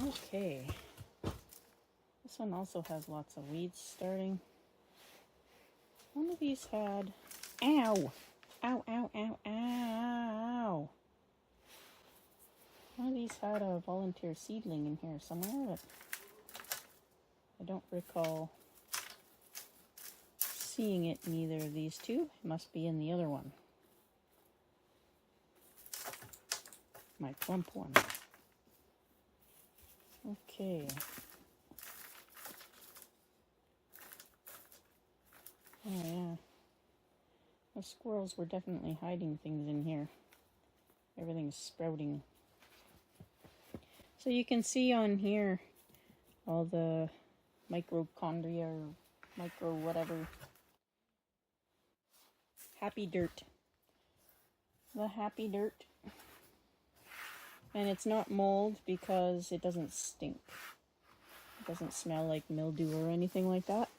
Okay. This one also has lots of weeds starting. One of these had... Ow! Ow, ow, ow, ow! One of these had a volunteer seedling in here somewhere, but I don't recall seeing it in either of these two. It must be in the other one. My plump one. Okay. Oh yeah. The squirrels were definitely hiding things in here. Everything's sprouting. So you can see on here all the mitochondria or micro whatever. Happy dirt. The happy dirt. And it's not mold because it doesn't stink. It doesn't smell like mildew or anything like that.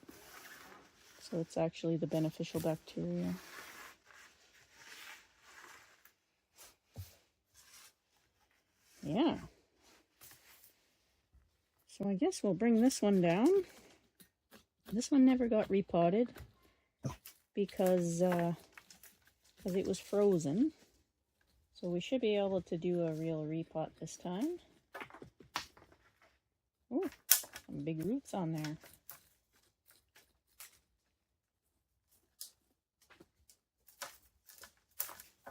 So it's actually the beneficial bacteria. Yeah. So I guess we'll bring this one down. This one never got repotted because it was frozen. So we should be able to do a real repot this time. Oh, some big roots on there.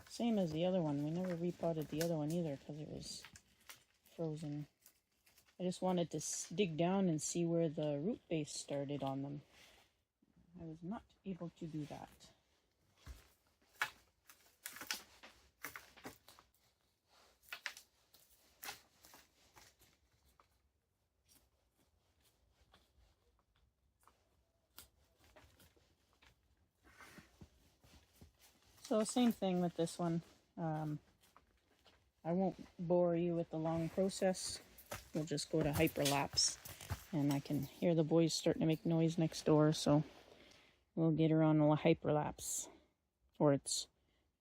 Same as the other one. We never repotted the other one either because it was frozen. I just wanted to dig down and see where the root base started on them. I was not able to do that. So same thing with this one. I won't bore you with the long process. We'll just go to hyperlapse. And I can hear the boys starting to make noise next door, so we'll get her on a hyperlapse. Or it's,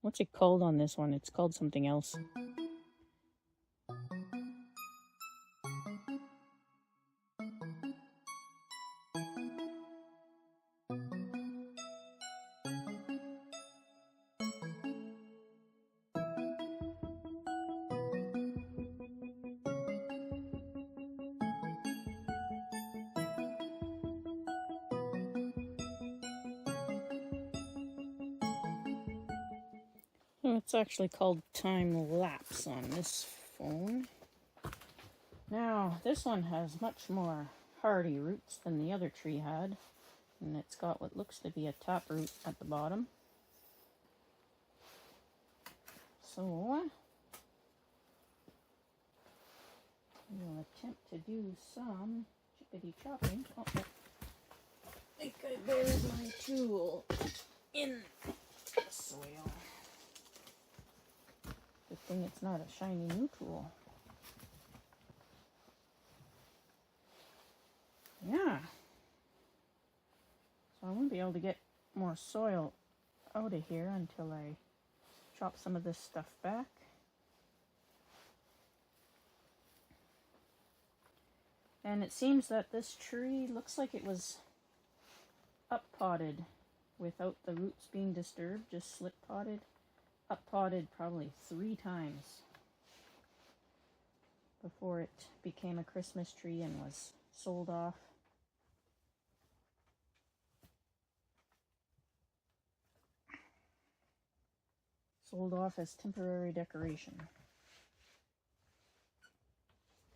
what's it called on this one? It's called something else. It's actually called time lapse on this phone. Now, this one has much more hardy roots than the other tree had. And it's got what looks to be a tap root at the bottom. So, we'll attempt to do some chippity chopping. Oh, I think I buried my tool in the soil. Good thing it's not a shiny new tool. Yeah. So I won't be able to get more soil out of here until I chop some of this stuff back. And it seems that this tree looks like it was up-potted without the roots being disturbed, just slip-potted. Up-potted probably 3 times before it became a Christmas tree and was sold off. Sold off as temporary decoration.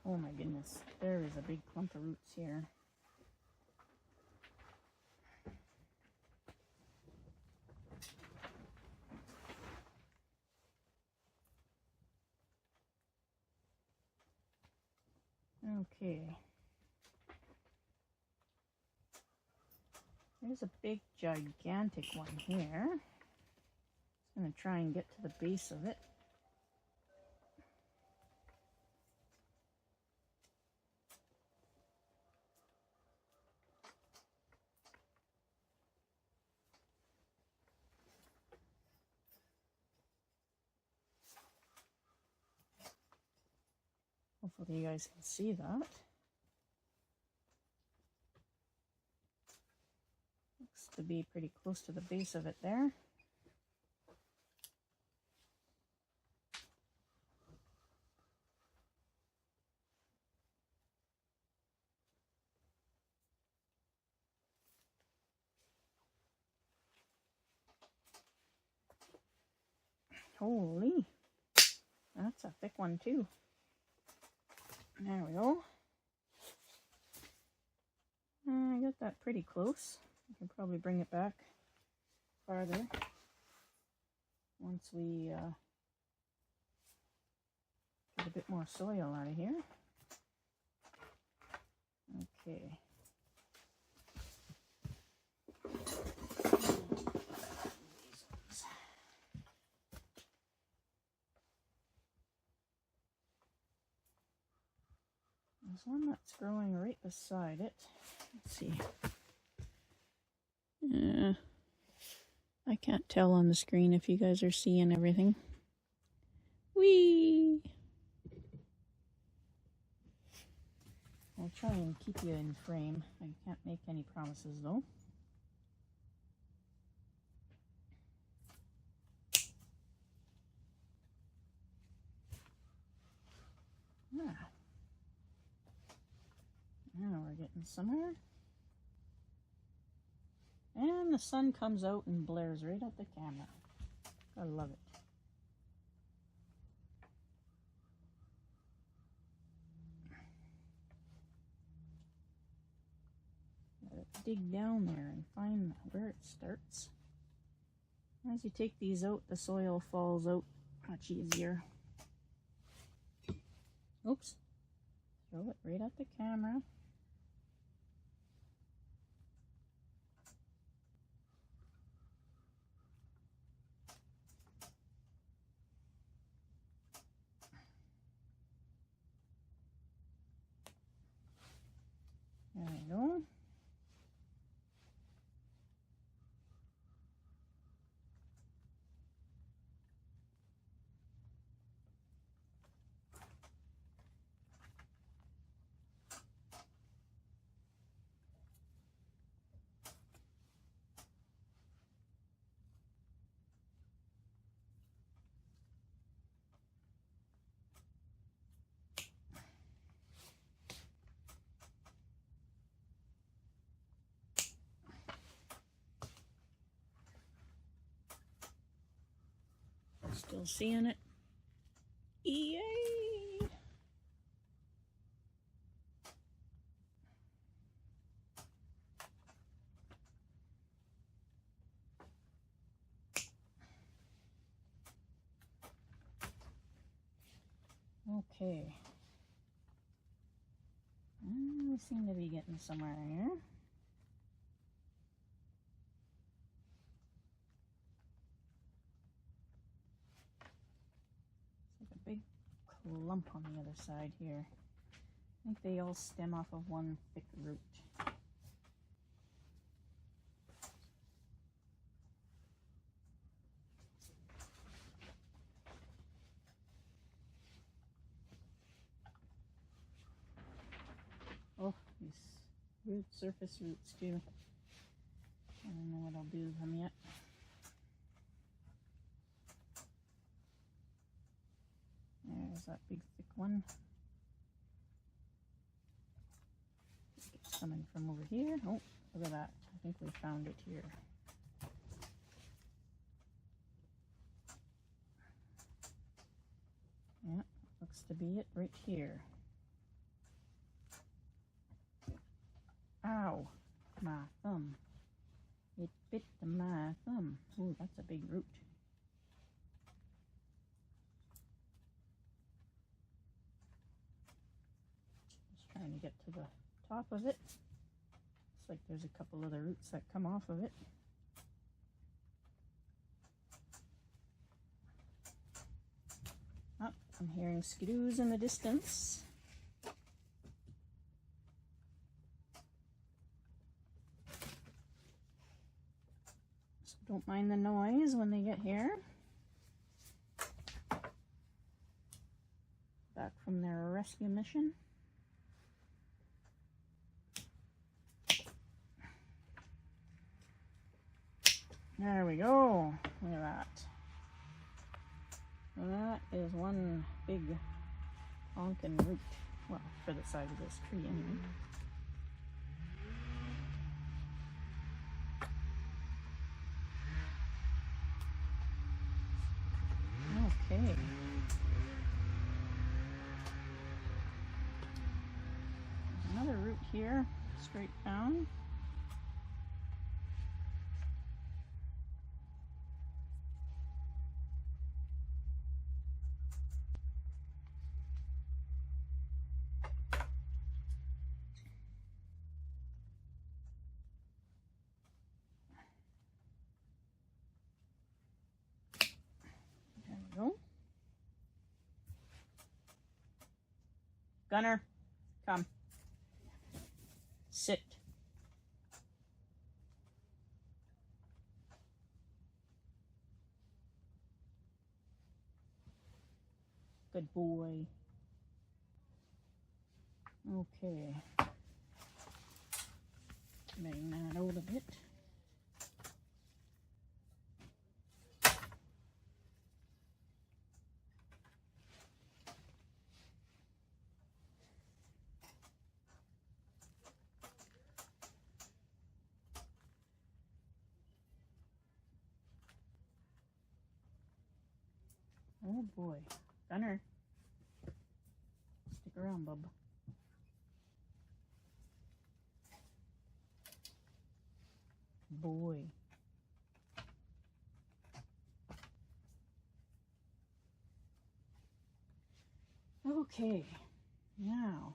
Oh my goodness, there is a big clump of roots here. Okay. There's a big, gigantic one here. I'm going to try and get to the base of it. We'll Hopefully you guys can see that. Looks to be pretty close to the base of it there. Holy, that's a thick one too. There we go. I got that pretty close. I can probably bring it back farther once we get a bit more soil out of here. Okay. There's one that's growing right beside it. Let's see. I can't tell on the screen if you guys are seeing everything. Whee! I'll try and keep you in frame. I can't make any promises though. Ah. Now we're getting somewhere. And the sun comes out and blares right at the camera. I love it. Gotta dig down there and find where it starts. As you take these out, the soil falls out much easier. Oops. Throw it right at the camera. There we go. Still seeing it? Yay! Okay. We seem to be getting somewhere here. It's like a big clump on the other side here. I think they all stem off of one thick root. Oh, these weird surface roots too. I don't know what I'll do with them yet. There's that big thick one. It's coming from over here. Oh, look at that. I think we found it here. Yeah, looks to be it right here. Ow, my thumb. It bit my thumb. Ooh, that's a big root. Just trying to get to the top of it. Looks like there's a couple other roots that come off of it. Oh, I'm hearing skidoos in the distance. So don't mind the noise when they get here. back from their rescue mission. There we go. Look at that. That is one big honkin' root. Well, for the size of this tree anyway. Okay. There's another root here, straight down. There we go. Gunner, come. Sit. Good boy. Okay. Bang that out a bit. Oh boy. Gunner. Stick around, bub. Boy. Okay. Now.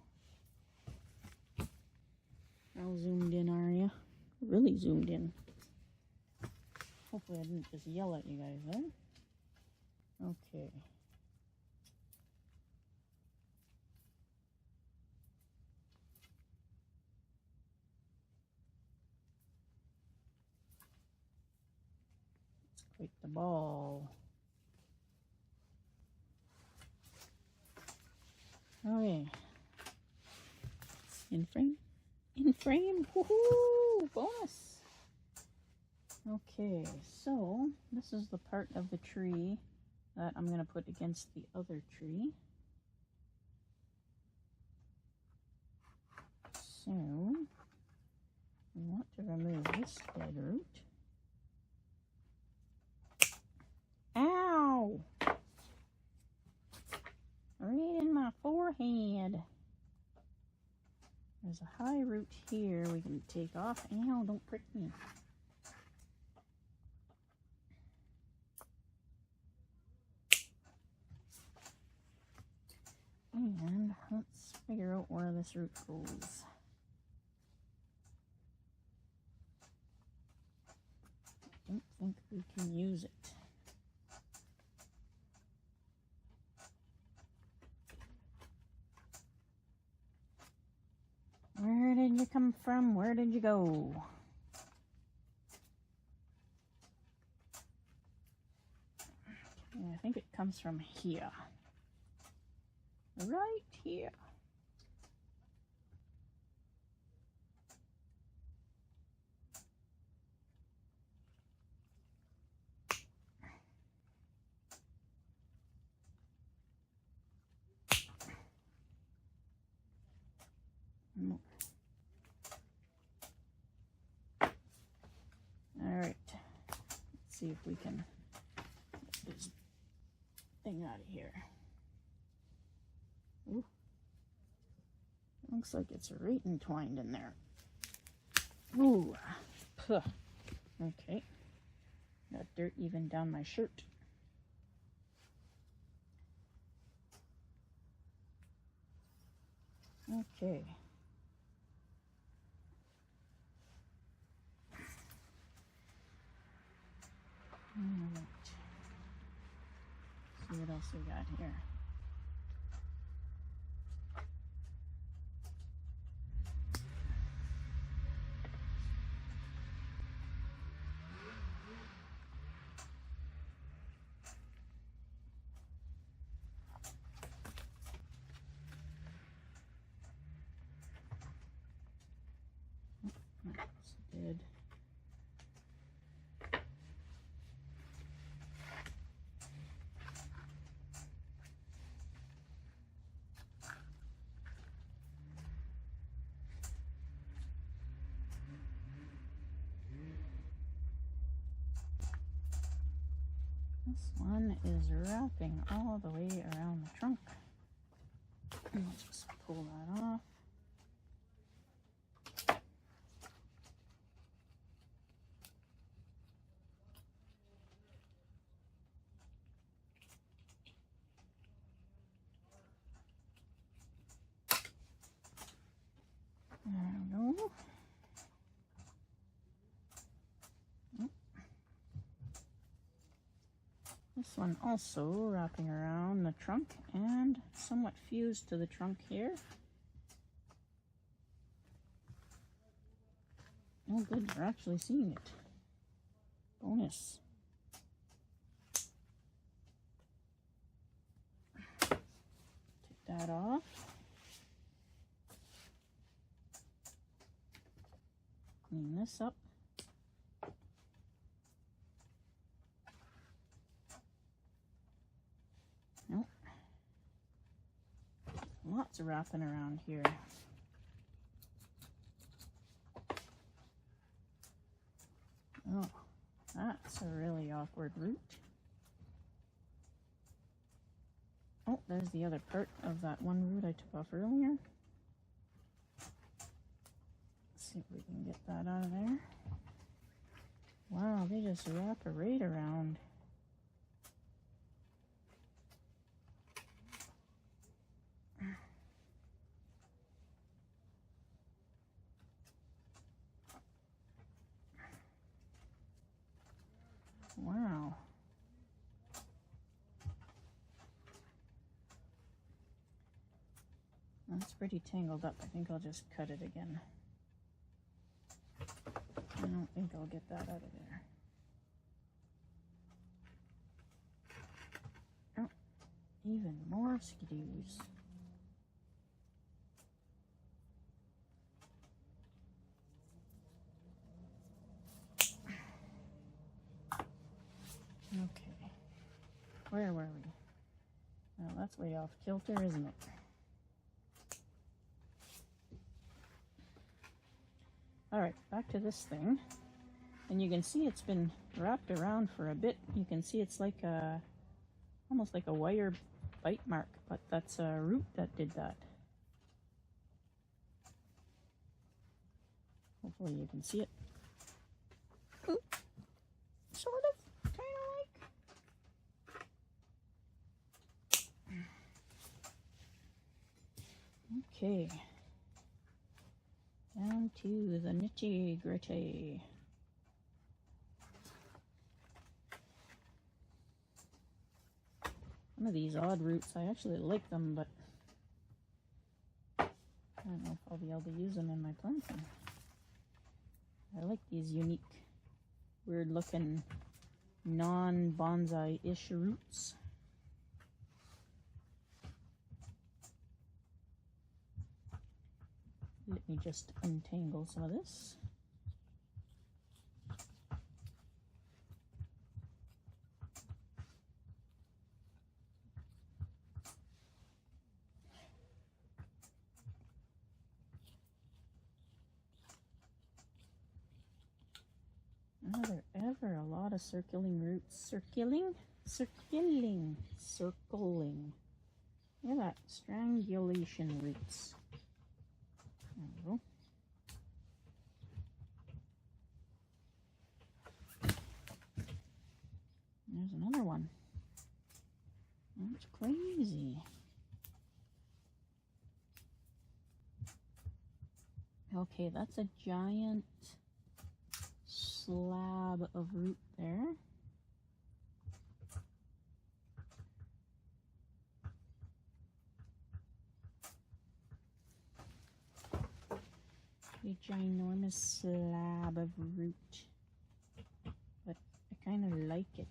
How zoomed in are you? Really zoomed in. Hopefully I didn't just yell at you guys there. Okay. Let's quake the ball. Okay. In frame? In frame? Woohoo! Bonus! Okay, so this is the part of the tree that I'm going to put against the other tree. So, we want to remove this dead root. Ow! Right in my forehead. There's a high root here we can take off. Ow, don't prick me. And let's figure out where this root goes. I don't think we can use it. Where did you come from? Where did you go? Yeah, I think it comes from here. Right here. All right. Let's see if we can get this thing out of here. Ooh. Looks like it's right entwined in there. Ooh. Puh. Okay. Got dirt even down my shirt. Okay. Alright. See what else we got here. That's dead. This one is wrapping all the way around the trunk. Let's just pull that off. There we go. This one also wrapping around the trunk and somewhat fused to the trunk here. Oh good, we're actually seeing it. Bonus. Take that off. Clean this up. Nope. Lots of wrapping around here. Oh, that's a really awkward route. Oh, there's the other part of that one root I took off earlier. Let's see if we can get that out of there. Wow, they just wrap it right around. Wow. That's pretty tangled up. I think I'll just cut it again. I don't think I'll get that out of there. Oh, even more skiddoos. Okay, where were we? Well, that's way off kilter, isn't it? Alright, back to this thing. And you can see it's been wrapped around for a bit. You can see it's like a, almost like a wire bite mark, but that's a root that did that. Hopefully you can see it. Ooh, sort of, kind of like. Okay. Down to the nitty gritty. Some of these odd roots, I actually like them, but I don't know if I'll be able to use them in my planting. I like these unique, weird looking, non-bonsai-ish roots. Let me just untangle some of this. Are there ever a lot of circling roots? Circling? Circling. Circling. Look at that. Strangulation roots. There we go. There's another one. That's crazy. Okay, that's a giant slab of root there. A ginormous slab of root, but I kind of like it.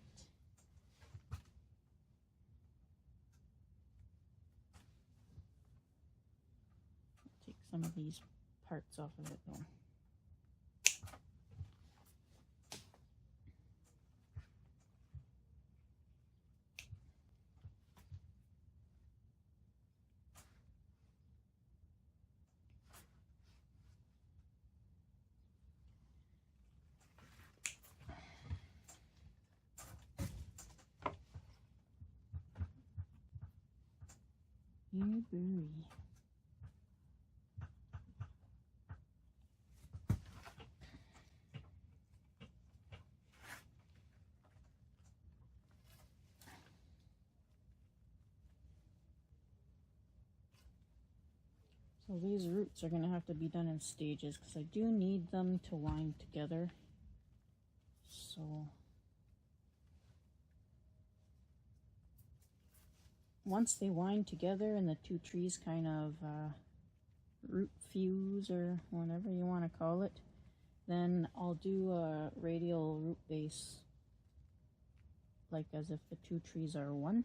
Take some of these parts off of it though. berry. So these roots are going to have to be done in stages because I do need them to wind together. So once they wind together and the two trees kind of root fuse or whatever you want to call it, then I'll do a radial root base, like as if the two trees are one.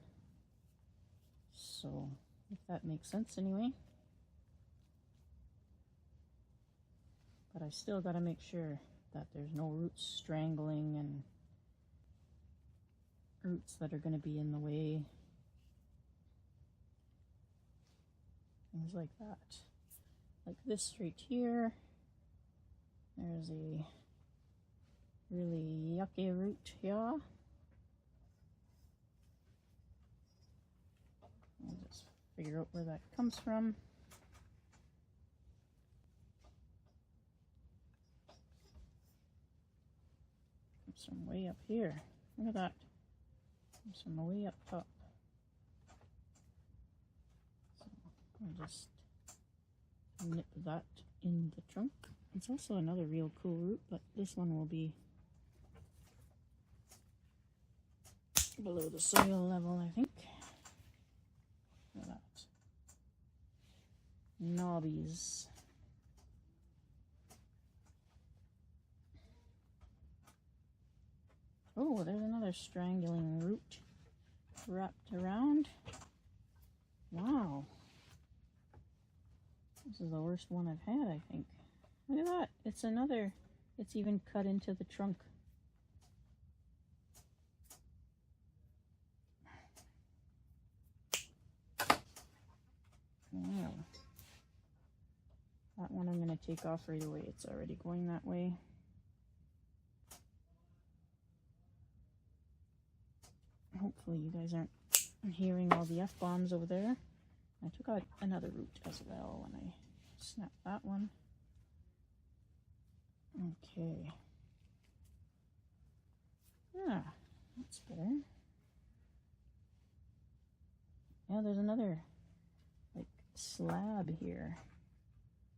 So if that makes sense anyway. But I still got to make sure that there's no roots strangling and roots that are going to be in the way. Things like that. Like this right here. There's a really yucky root here. I'll just figure out where that comes from. Comes from way up here. Look at that. Comes from way up top. So I'll just nip that in the trunk. It's also another real cool root, but this one will be below the soil level, I think. Look at that. Knobbies. Oh, there's another strangling root wrapped around. Wow. This is the worst one I've had, I think. Look at that. It's another. It's even cut into the trunk. Wow. That one I'm going to take off right away. It's already going that way. Hopefully you guys aren't hearing all the F-bombs over there. I took out another root as well when I snapped that one. Okay. Yeah, that's better. Yeah, there's another like slab here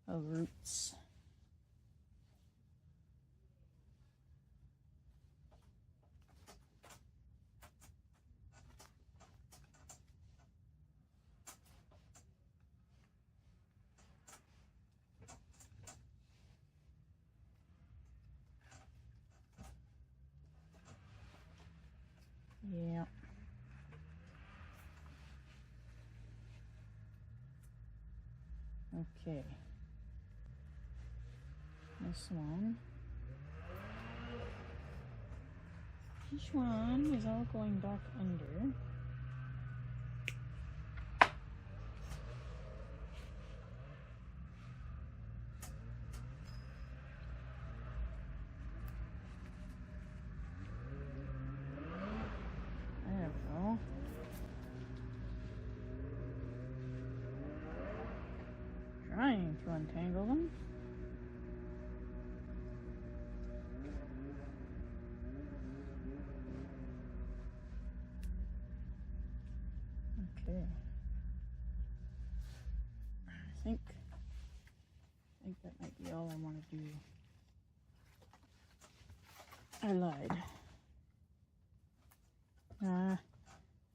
of roots. Yeah. Okay. This one. Each one is all going back under. There we go. Trying to untangle them. Okay. I think that might be all I want to do. I lied.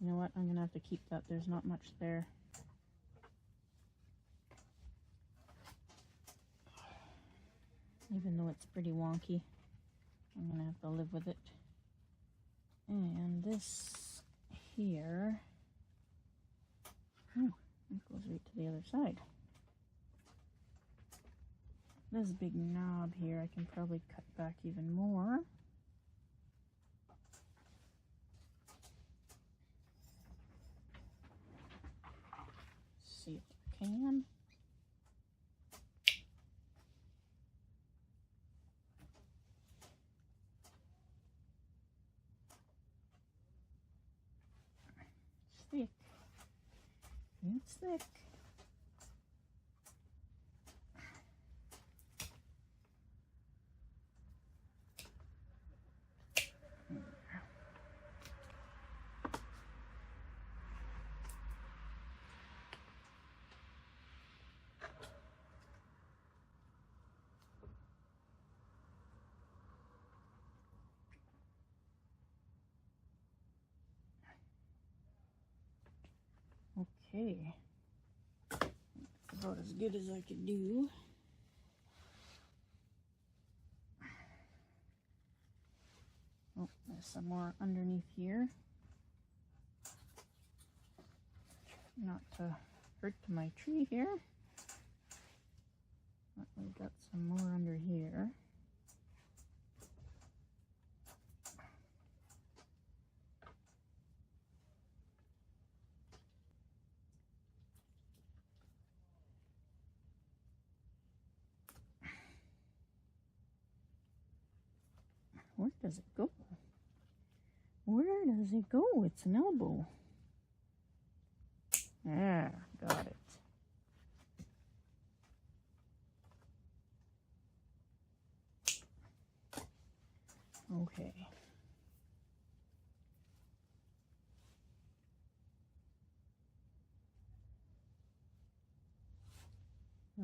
You know what? I'm gonna have to keep that. There's not much there. Even though it's pretty wonky, I'm gonna have to live with it. And this here, it goes right to the other side. This big knob here, I can probably cut back even more. See if I can. Thick. It's thick. Okay, about as good as I could do. Oh, there's some more underneath here. Not to hurt my tree here. But we got some more under here. Where does it go? Where does it go? It's an elbow. Ah, got it. Okay.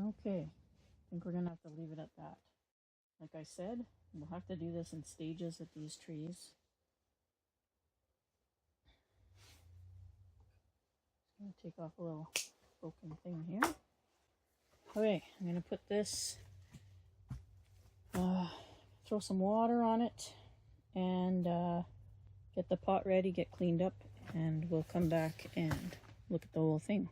Okay. I think we're gonna have to leave it at that. Like I said, we'll have to do this in stages with these trees. Just gonna take off a little broken thing here. Okay, I'm gonna put this, throw some water on it, and get the pot ready, get cleaned up, and we'll come back and look at the whole thing.